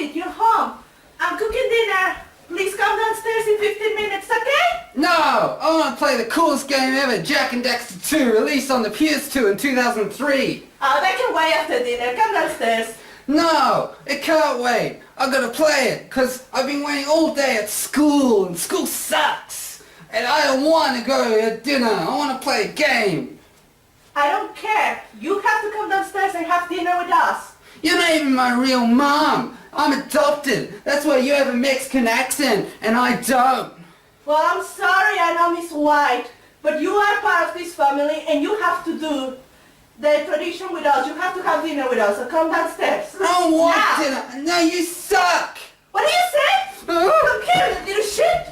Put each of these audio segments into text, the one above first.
it. You're home. I'm cooking dinner. Please come downstairs in 15 minutes, okay? No! I want to play the coolest game ever, Jak and Daxter 2, released on the PS2 in 2003. Oh, that can wait after dinner. Come downstairs. No! It can't wait. I've got to play it, because I've been waiting all day at school, and school sucks. And I don't want to go to dinner. I want to play a game. I don't care. You have to come downstairs and have dinner with us. You're not even my real mom. I'm adopted. That's why you have a Mexican accent, and I don't. Well, I'm sorry, I know Miss White, but you are part of this family and you have to do the tradition with us. You have to have dinner with us, so come downstairs. I don't want now. dinner. No, you suck. What do you say? Come here, you little shit.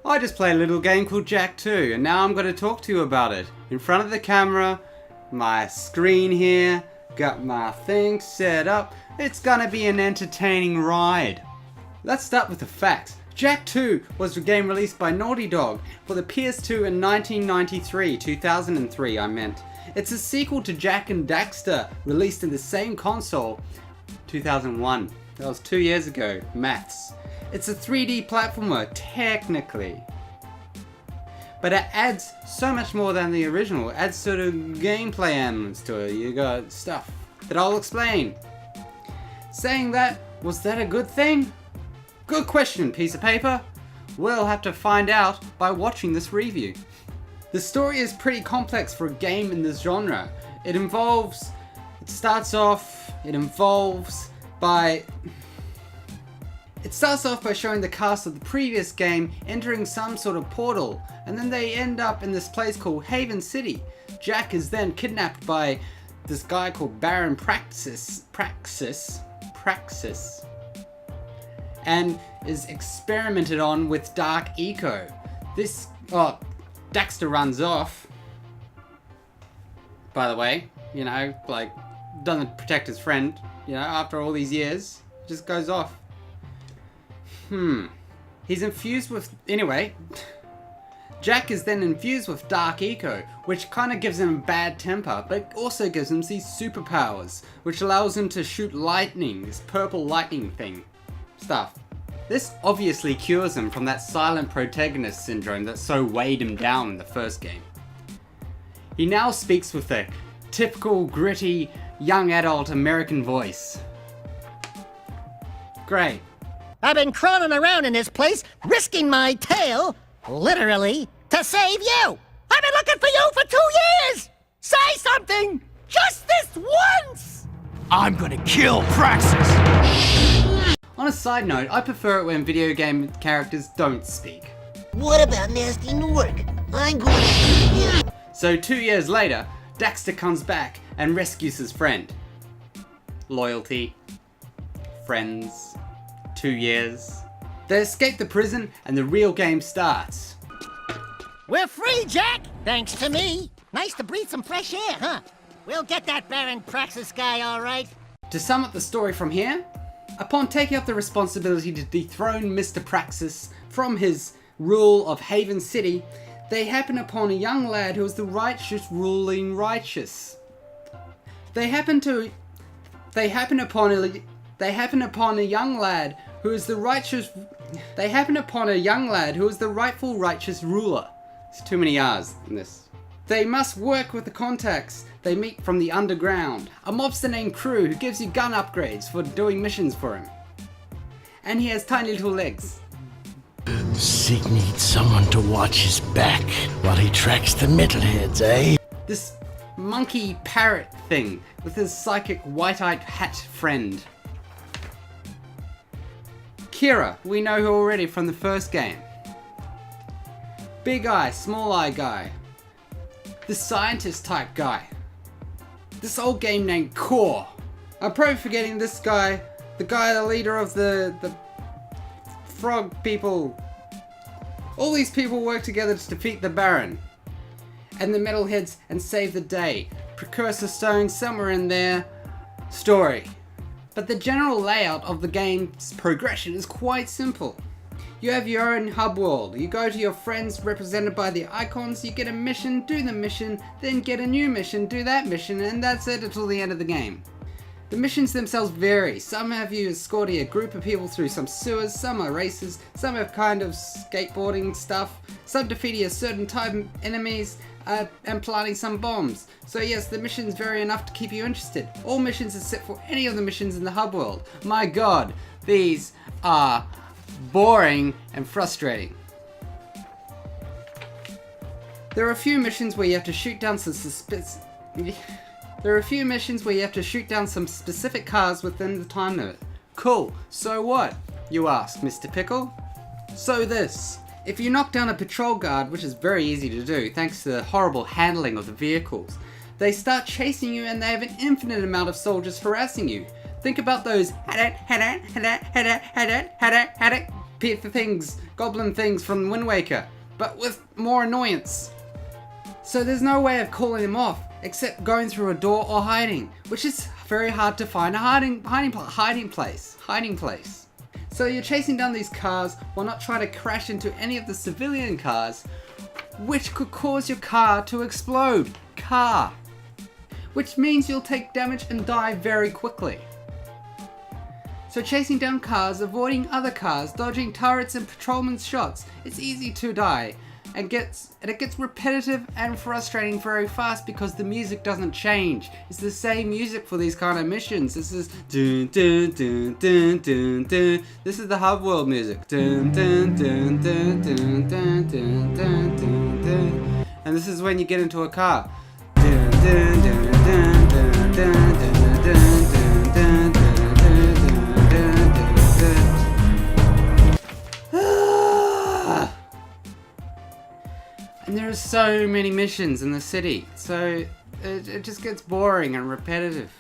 I just played a little game called Jak II, and now I'm going to talk to you about it. In front of the camera, my screen here, got my thing set up. It's going to be an entertaining ride. Let's start with the facts. Jak II was a game released by Naughty Dog for the PS2 in 1993, 2003 I meant. It's a sequel to Jak and Daxter, released in the same console, 2001. That was 2 years ago, maths. It's a 3D platformer, technically. But it adds so much more than the original. It adds sort of gameplay elements to it. You got stuff that I'll explain. Saying that, was that a good thing? Good question, piece of paper. We'll have to find out by watching this review. The story is pretty complex for a game in this genre. It starts off by showing the cast of the previous game entering some sort of portal, and then they end up in this place called Haven City. Jak is then kidnapped by this guy called Baron Praxis, and is experimented on with Dark Eco. Daxter runs off, by the way, doesn't protect his friend, after all these years, just goes off. He's infused with... Anyway, Jak is then infused with Dark Eco, which kind of gives him a bad temper, but also gives him these superpowers, which allows him to shoot lightning, this purple lightning stuff. This obviously cures him from that silent protagonist syndrome that so weighed him down in the first game. He now speaks with a typical gritty, young adult American voice. Great. I've been crawling around in this place, risking my tail, literally, to save you! I've been looking for you for 2 years! Say something! Just this once! I'm gonna kill Praxis! On a side note, I prefer it when video game characters don't speak. What about nasty Newark? I'm going to shoot you! So 2 years later, Daxter comes back and rescues his friend. Loyalty. Friends. 2 years. They escape the prison and the real game starts. We're free, Jak! Thanks to me. Nice to breathe some fresh air, huh? We'll get that Baron Praxis guy, all right. To sum up the story from here, upon taking up the responsibility to dethrone Mr. Praxis from his rule of Haven City, they happen upon a young lad who is the righteous ruling righteous. They happen upon a young lad who is the rightful righteous ruler. There's too many R's in this. They must work with the contacts they meet from the underground. A mobster named Crew who gives you gun upgrades for doing missions for him. And he has tiny little legs. Sig needs someone to watch his back while he tracks the metalheads, eh? This monkey parrot thing with his psychic white-eyed hat friend. Kira, we know her already from the first game. Big eye, small eye guy. The scientist type guy. This old game named Core. I'm probably forgetting this guy, the leader of the frog people. All these people work together to defeat the Baron and the metalheads and save the day, precursor stone, somewhere in there. Story. But the general layout of the game's progression is quite simple. You have your own hub world. You go to your friends represented by the icons, you get a mission, do the mission, then get a new mission, do that mission, and that's it until the end of the game. The missions themselves vary. Some have you escorting a group of people through some sewers, some are races, some have kind of skateboarding stuff, some defeating a certain type of enemies, and planting some bombs. So yes, the missions vary enough to keep you interested. All missions except for any of the missions in the hub world. My god, these are boring and frustrating. There are a few missions where you have to shoot down some specific cars within the time limit. Cool, so what? You ask, Mr. Pickle. So this. If you knock down a patrol guard, which is very easy to do thanks to the horrible handling of the vehicles, they start chasing you and they have an infinite amount of soldiers harassing you. Think about those things, goblin things from Wind Waker, but with more annoyance. So there's no way of calling them off except going through a door or hiding, which is very hard to find a hiding place. So you're chasing down these cars while not trying to crash into any of the civilian cars, which could cause your car to explode. Which means you'll take damage and die very quickly. So chasing down cars, avoiding other cars, dodging turrets and patrolmen's shots, it's easy to die. And it gets repetitive and frustrating very fast because the music doesn't change. It's the same music for these kind of missions. This is dun dun dun dun dun dun. This is the hub world music. Dun dun dun dun dun dun dun dun dun dun. And this is when you get into a car. Dun dun dun dun dun dun dun dun dun dun. And there are so many missions in the city, so it just gets boring and repetitive.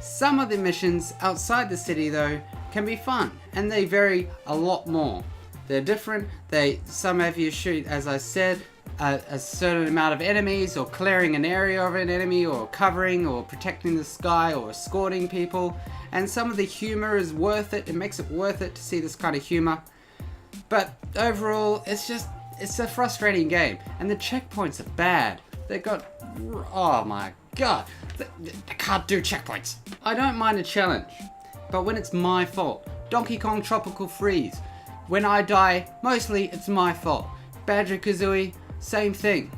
Some of the missions outside the city though can be fun, and they vary a lot more. They're different, some have you shoot, as I said, a certain amount of enemies, or clearing an area of an enemy, or covering, or protecting the sky, or escorting people. And some of the humor is worth it, it makes it worth it to see this kind of humor. But overall, it's a frustrating game, and the checkpoints are bad. Oh my god, they can't do checkpoints. I don't mind a challenge, but when it's my fault. Donkey Kong Tropical Freeze. When I die, mostly it's my fault. Banjo-Kazooie, same thing.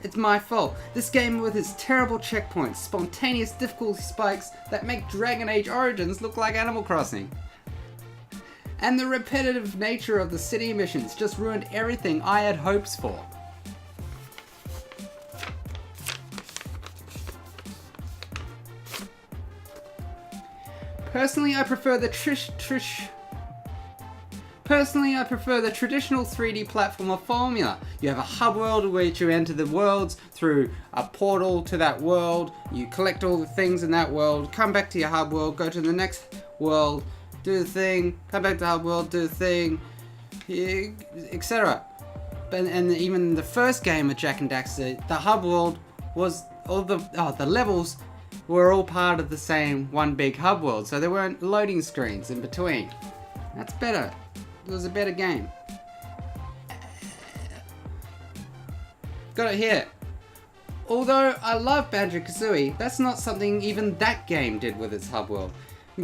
It's my fault. This game with its terrible checkpoints, spontaneous difficulty spikes that make Dragon Age Origins look like Animal Crossing. And the repetitive nature of the city missions just ruined everything I had hopes for. Personally, I prefer the traditional 3D platformer formula. You have a hub world where you enter the worlds through a portal to that world, you collect all the things in that world, come back to your hub world, go to the next world, do the thing, come back to the hub world, do the thing, etc. And even the first game of Jak and Daxter, the hub world was the levels were all part of the same one big hub world, so there weren't loading screens in between. That's better. It was a better game. Got it here. Although I love Banjo-Kazooie, that's not something even that game did with its hub world.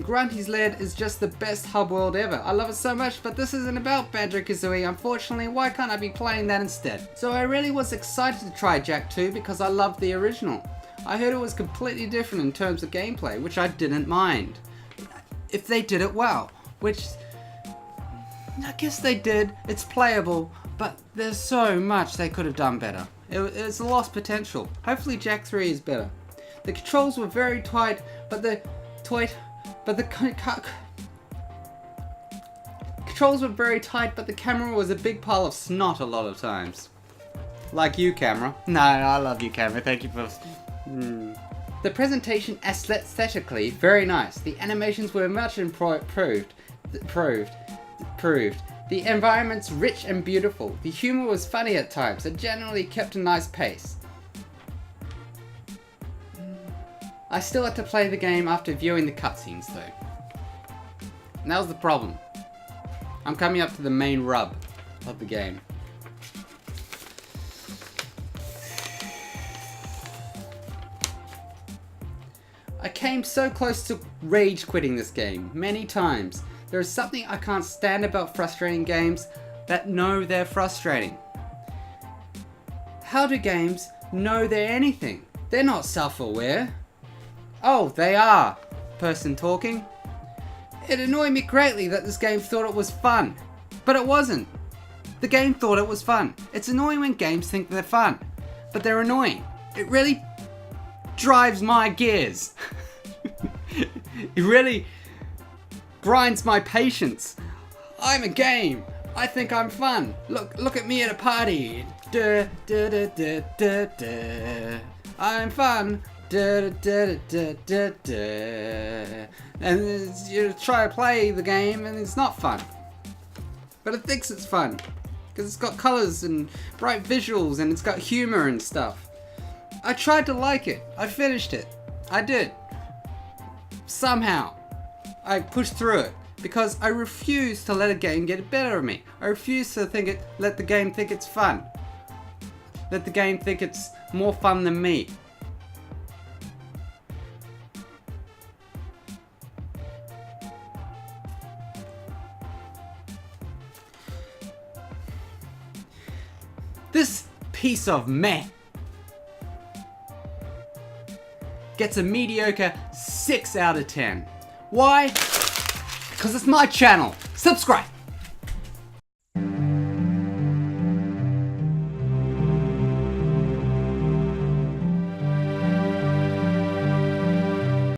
Grunty's Lair is just the best hub world ever. I love it so much, but this isn't about Banjo-Kazooie. Unfortunately, why can't I be playing that instead? So I really was excited to try Jak II because I loved the original. I heard it was completely different in terms of gameplay, which I didn't mind. If they did it well, which I guess they did. It's playable, but there's so much they could have done better. It's a lost potential. Hopefully Jak III is better. The controls were very tight, but the controls were very tight, but the camera was a big pile of snot a lot of times. Like you, camera. No, I love you, camera. Thank you for... The presentation aesthetically very nice. The animations were much improved. The environment's rich and beautiful. The humor was funny at times and generally kept a nice pace. I still had to play the game after viewing the cutscenes though. And that was the problem. I'm coming up to the main rub of the game. I came so close to rage quitting this game many times. There is something I can't stand about frustrating games that know they're frustrating. How do games know they're anything? They're not self-aware. Oh, they are. Person talking. It annoyed me greatly that this game thought it was fun, but it wasn't. The game thought it was fun. It's annoying when games think they're fun, but they're annoying. It really drives my gears. It really grinds my patience. I'm a game. I think I'm fun. Look at me at a party. Duh, duh, duh, duh, duh, duh. I'm fun. Duh, duh, duh, duh, duh, duh. And you try to play the game and it's not fun. But it thinks it's fun. Because it's got colours and bright visuals and it's got humour and stuff. I tried to like it. I finished it. I did. Somehow. I pushed through it. Because I refuse to let a game get the better of me. I refuse to let the game think it's fun. Let the game think it's more fun than me. This piece of meh gets a mediocre 6 out of 10. Why? Because it's my channel. Subscribe.